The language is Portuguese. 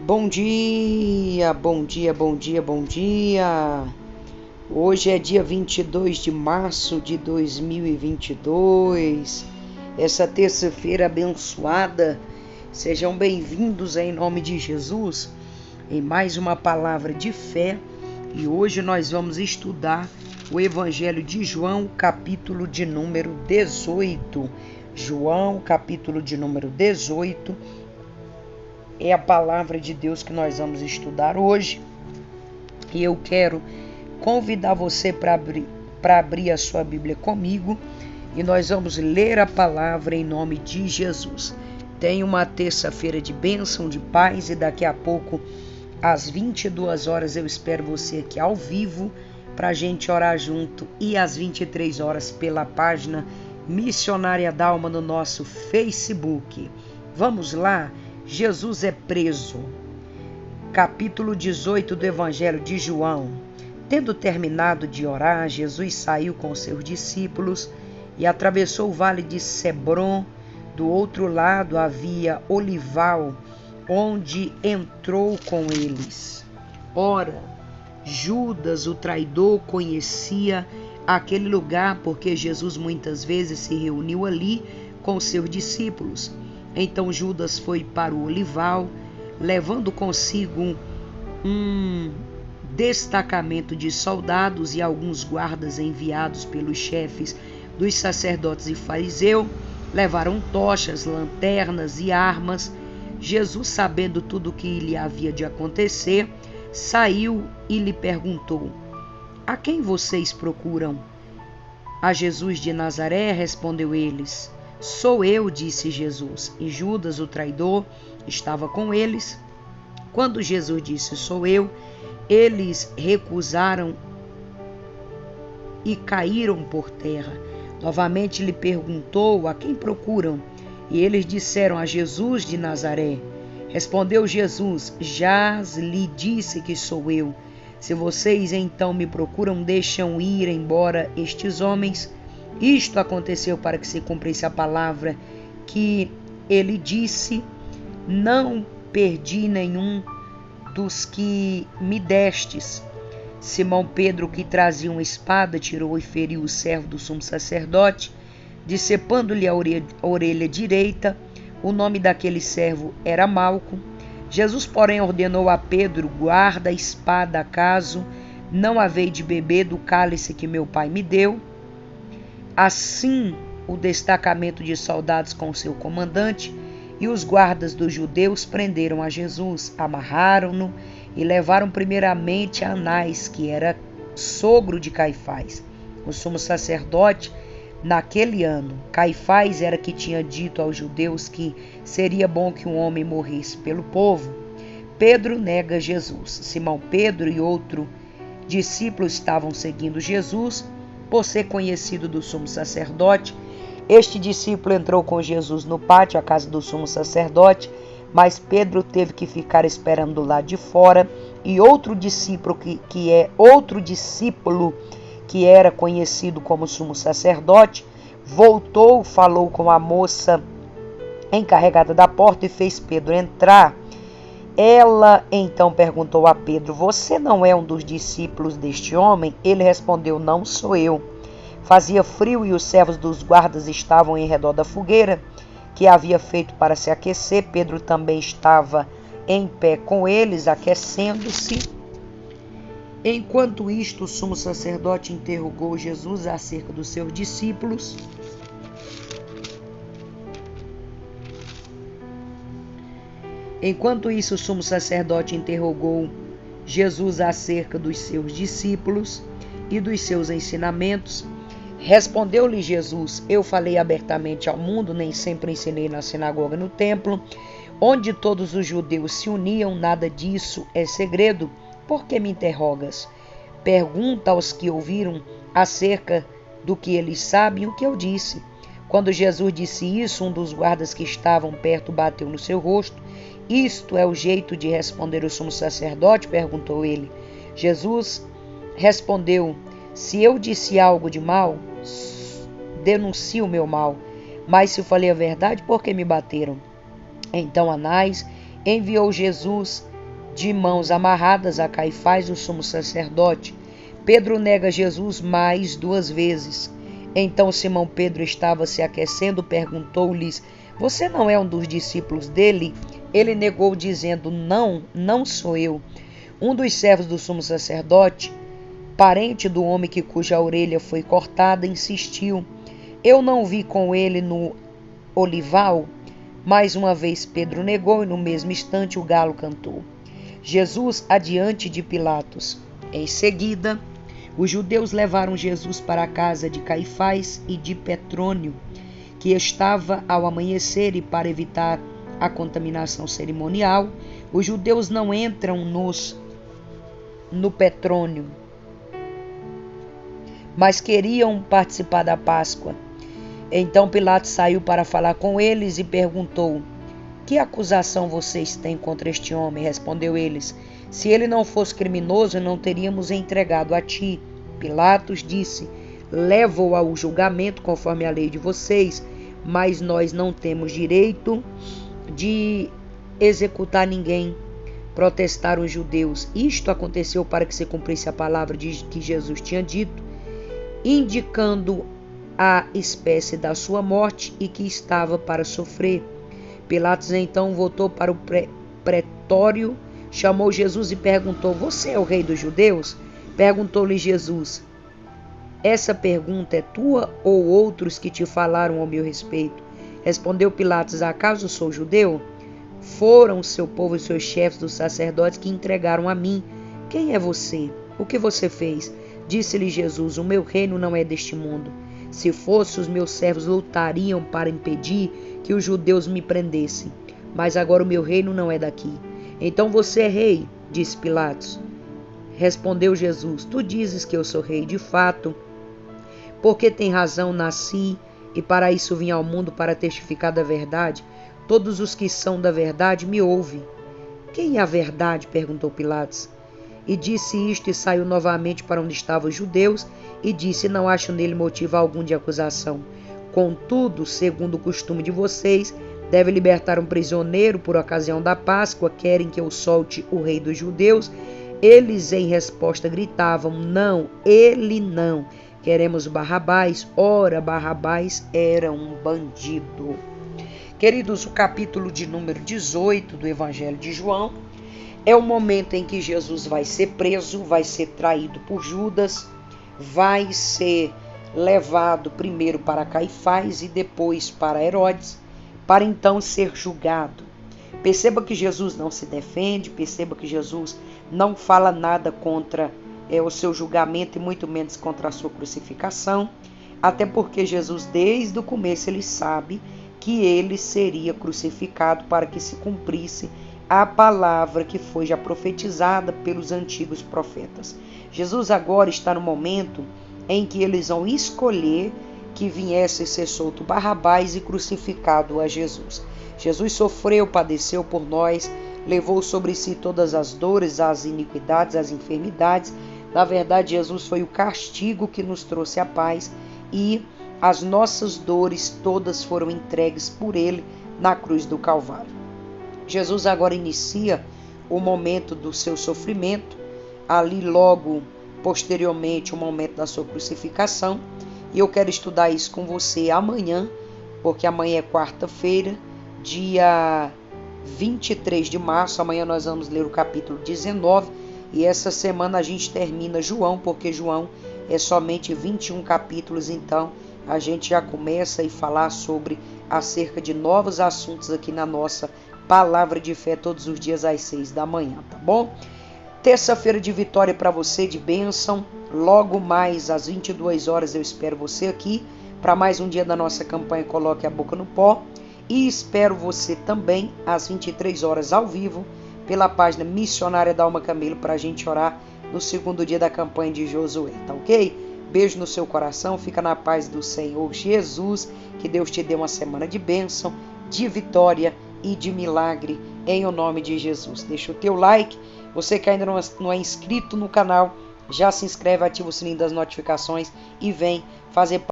Bom dia, bom dia, bom dia, bom dia. Hoje é dia 22 de março de 2022. Essa terça-feira abençoada. Sejam bem-vindos em nome de Jesus em mais uma palavra de fé. E hoje nós vamos estudar o Evangelho de João, capítulo de número 18. João, capítulo de número 18. É a palavra de Deus que nós vamos estudar hoje. E eu quero convidar você para abrir a sua Bíblia comigo. E nós vamos ler a palavra em nome de Jesus. Tenha uma terça-feira de bênção, de paz. E daqui a pouco, às 22 horas, eu espero você aqui ao vivo para a gente orar junto. E às 23 horas pela página Missionária Dalma no nosso Facebook. Vamos lá? Jesus é preso. Capítulo 18 do Evangelho de João. Tendo terminado de orar, Jesus saiu com seus discípulos e atravessou o vale de Cedron. Do outro lado havia olival, onde entrou com eles. Ora, Judas, o traidor, conhecia aquele lugar porque Jesus muitas vezes se reuniu ali com seus discípulos. Então Judas foi para o olival, levando consigo um destacamento de soldados e alguns guardas enviados pelos chefes dos sacerdotes e fariseus. Levaram tochas, lanternas e armas. Jesus, sabendo tudo o que lhe havia de acontecer, saiu e lhe perguntou: a quem vocês procuram? A Jesus de Nazaré, respondeu eles. Sou eu, disse Jesus. E Judas, o traidor, estava com eles. Quando Jesus disse, sou eu, eles recusaram e caíram por terra. Novamente lhe perguntou, a quem procuram? E eles disseram, a Jesus de Nazaré. Respondeu Jesus, já lhe disse que sou eu. Se vocês então me procuram, deixam ir embora estes homens. Isto aconteceu para que se cumprisse a palavra que ele disse, não perdi nenhum dos que me destes. Simão Pedro, que trazia uma espada, tirou e feriu o servo do sumo sacerdote, decepando-lhe a orelha direita. O nome daquele servo era Malco. Jesus, porém, ordenou a Pedro, guarda a espada, acaso não havei de beber do cálice que meu pai me deu? Assim, o destacamento de soldados com seu comandante e os guardas dos judeus prenderam a Jesus, amarraram-no e levaram primeiramente a Anás, que era sogro de Caifás, o sumo sacerdote naquele ano. Caifás era que tinha dito aos judeus que seria bom que um homem morresse pelo povo. Pedro nega Jesus. Simão Pedro e outro discípulo estavam seguindo Jesus, por ser conhecido do sumo sacerdote. Este discípulo entrou com Jesus no pátio, a casa do sumo sacerdote, mas Pedro teve que ficar esperando do lado de fora. E outro discípulo que era conhecido como sumo sacerdote, voltou, falou com a moça encarregada da porta e fez Pedro entrar. Ela então perguntou a Pedro, você não é um dos discípulos deste homem? Ele respondeu, não sou eu. Fazia frio e os servos dos guardas estavam em redor da fogueira, que havia feito para se aquecer. Pedro também estava em pé com eles, aquecendo-se. Enquanto isto, o sumo sacerdote interrogou Jesus acerca dos seus discípulos. Enquanto isso, o sumo sacerdote interrogou Jesus acerca dos seus discípulos e dos seus ensinamentos. Respondeu-lhe Jesus, eu falei abertamente ao mundo, nem sempre ensinei na sinagoga no templo, onde todos os judeus se uniam, nada disso é segredo. Por que me interrogas? Pergunta aos que ouviram acerca do que eles sabem o que eu disse. Quando Jesus disse isso, um dos guardas que estavam perto bateu no seu rosto. Isto é o jeito de responder o sumo sacerdote? Perguntou ele. Jesus respondeu, se eu disse algo de mal, denuncio o meu mal. Mas se eu falei a verdade, por que me bateram? Então Anás enviou Jesus de mãos amarradas a Caifás, o sumo sacerdote. Pedro nega Jesus mais 2 vezes. Então Simão Pedro estava se aquecendo, perguntou-lhes: você não é um dos discípulos dele? Ele negou, dizendo: não, não sou eu. Um dos servos do sumo sacerdote, parente do homem cuja orelha foi cortada, insistiu: eu não vi com ele no olival. Mais uma vez Pedro negou e no mesmo instante o galo cantou. Jesus adiante de Pilatos. Em seguida, os judeus levaram Jesus para a casa de Caifás e de Petrônio, que estava ao amanhecer, e para evitar a contaminação cerimonial, os judeus não entram no Petrônio, mas queriam participar da Páscoa. Então Pilatos saiu para falar com eles e perguntou: que acusação vocês têm contra este homem? Respondeu eles: se ele não fosse criminoso, não teríamos entregado a ti. Pilatos disse: levo-o ao julgamento conforme a lei de vocês, mas nós não temos direito de executar ninguém. Protestaram os judeus. Isto aconteceu para que se cumprisse a palavra que Jesus tinha dito, indicando a espécie da sua morte e que estava para sofrer. Pilatos então voltou para o pretório, chamou Jesus e perguntou: você é o rei dos judeus? Perguntou-lhe Jesus: essa pergunta é tua ou outros que te falaram ao meu respeito? Respondeu Pilatos: acaso sou judeu? Foram seu povo e seus chefes dos sacerdotes que entregaram a mim. Quem é você? O que você fez? Disse-lhe Jesus: o meu reino não é deste mundo. Se fosse, os meus servos lutariam para impedir que os judeus me prendessem. Mas agora o meu reino não é daqui. Então você é rei, disse Pilatos. Respondeu Jesus: tu dizes que eu sou rei de fato, porque tem razão, nasci e para isso vim ao mundo, para testificar da verdade. Todos os que são da verdade me ouvem. Quem é a verdade? Perguntou Pilatos. E disse isto e saiu novamente para onde estavam os judeus e disse: não acho nele motivo algum de acusação. Contudo, segundo o costume de vocês, deve libertar um prisioneiro por ocasião da Páscoa. Querem que eu solte o rei dos judeus? Eles em resposta gritavam: não, ele não. Queremos Barrabás. Ora, Barrabás era um bandido. Queridos, o capítulo de número 18 do Evangelho de João é o momento em que Jesus vai ser preso, vai ser traído por Judas, vai ser levado primeiro para Caifás e depois para Herodes, para então ser julgado. Perceba que Jesus não se defende, perceba que Jesus não fala nada contra o seu julgamento e muito menos contra a sua crucificação, até porque Jesus desde o começo ele sabe que ele seria crucificado para que se cumprisse a palavra que foi já profetizada pelos antigos profetas. Jesus agora está no momento em que eles vão escolher que viesse ser solto Barrabás e crucificado a Jesus. Jesus sofreu, padeceu por nós, levou sobre si todas as dores, as iniquidades, as enfermidades. Na verdade, Jesus foi o castigo que nos trouxe a paz e as nossas dores todas foram entregues por ele na cruz do Calvário. Jesus agora inicia o momento do seu sofrimento, ali logo posteriormente o momento da sua crucificação, e eu quero estudar isso com você amanhã, porque amanhã é quarta-feira, dia 23 de março, amanhã nós vamos ler o capítulo 19, e essa semana a gente termina João, porque João é somente 21 capítulos, então a gente já começa a falar sobre acerca de novos assuntos aqui na nossa Palavra de Fé todos os dias às 6 da manhã, tá bom? Terça-feira de vitória para você, de bênção. Logo mais às 22 horas eu espero você aqui para mais um dia da nossa campanha Coloque a Boca no Pó. E espero você também às 23 horas ao vivo pela página Missionária da Alma Camelo para a gente orar no segundo dia da campanha de Josué, tá ok? Beijo no seu coração, fica na paz do Senhor Jesus, que Deus te dê uma semana de bênção, de vitória e de milagre, em o nome de Jesus. Deixa o teu like, você que ainda não é inscrito no canal, já se inscreve, ativa o sininho das notificações e vem fazer parte